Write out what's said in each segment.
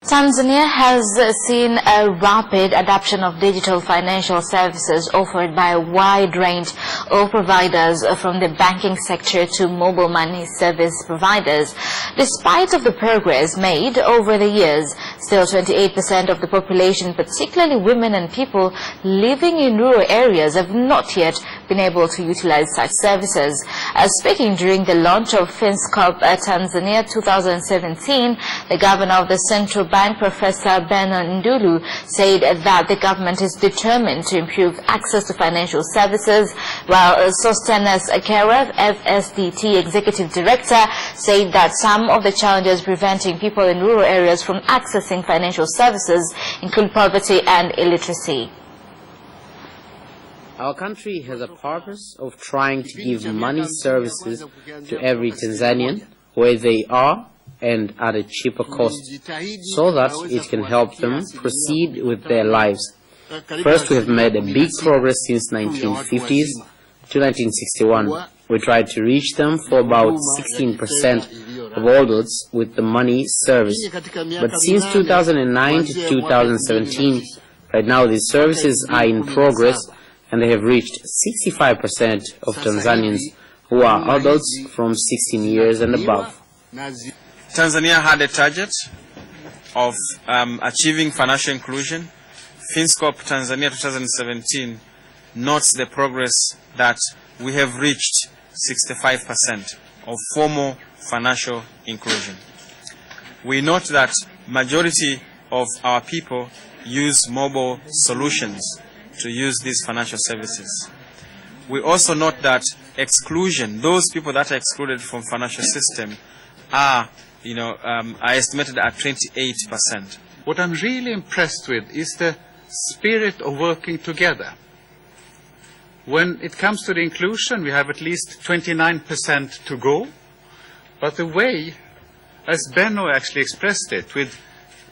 Tanzania has seen a rapid adoption of digital financial services offered by a wide range of providers, from the banking sector to mobile money service providers. Despite of the progress made over the years, still 28% of the population, particularly women and people living in rural areas, have not yet been able to utilize such services. Speaking during the launch of FinScope Tanzania 2017, the governor of the Central Bank, Professor Beno Ndulu, said that the government is determined to improve access to financial services, while Sostenes Akera, FSDT Executive Director, said that some of the challenges preventing people in rural areas from accessing financial services include poverty and illiteracy. Our country has a purpose of trying to give money services to every Tanzanian where they are and at a cheaper cost, so that it can help them proceed with their lives. First, we have made a big progress since 1950s to 1961. We tried to reach them for about 16% of adults with the money service. But since 2009 to 2017, right now these services are in progress, and they have reached 65% of Tanzanians who are adults from 16 years and above. Tanzania had a target of achieving financial inclusion. FinScope Tanzania 2017 notes the progress that we have reached 65% of formal financial inclusion. We note that majority of our people use mobile solutions to use these financial services. We also note that exclusion, those people that are excluded from financial system are estimated at 28%. What I'm really impressed with is the spirit of working together. When it comes to the inclusion, we have at least 29% to go, but the way, as Benno actually expressed it, with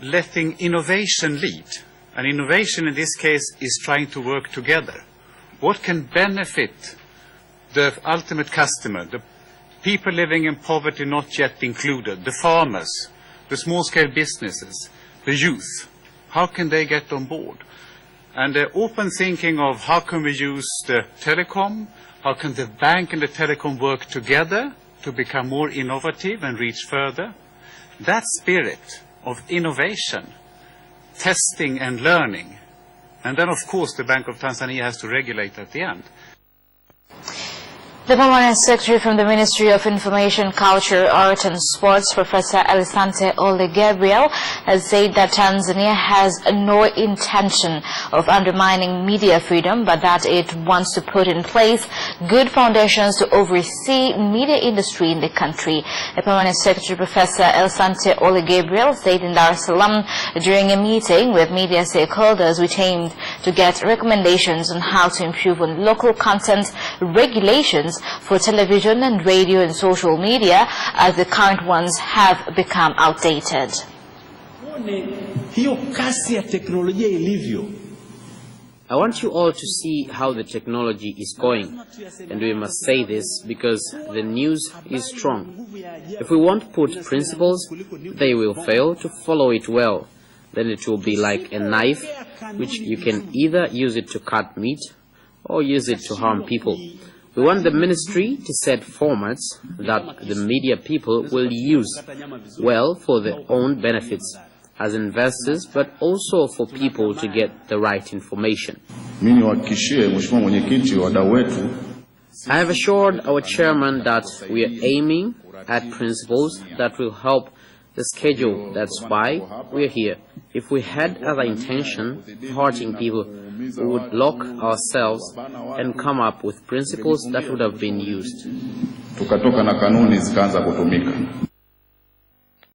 letting innovation lead, and innovation in this case is trying to work together. What can benefit the ultimate customer, the people living in poverty not yet included, the farmers, the small-scale businesses, the youth? How can they get on board? And the open thinking of how can we use the telecom, how can the bank and the telecom work together to become more innovative and reach further? That spirit of innovation, testing and learning, and then of course the Bank of Tanzania has to regulate at the end. The Permanent Secretary from the Ministry of Information, Culture, Art and Sports, Professor Elisante Ole Gabriel, has said that Tanzania has no intention of undermining media freedom, but that it wants to put in place good foundations to oversee media industry in the country. The Permanent Secretary, Professor Elisante Ole Gabriel, said in Dar es Salaam during a meeting with media stakeholders, which aimed to get recommendations on how to improve on local content regulations for television and radio and social media, as the current ones have become outdated. I want you all to see how the technology is going, and we must say this because the news is strong. If we won't put principles, they will fail to follow it well. Then it will be like a knife, which you can either use it to cut meat or use it to harm people. We want the ministry to set formats that the media people will use well for their own benefits as investors, but also for people to get the right information. I have assured our chairman that we are aiming at principles that will help the schedule. That's why we are here. If we had other intention, hurting people, we would lock ourselves and come up with principles that would have been used.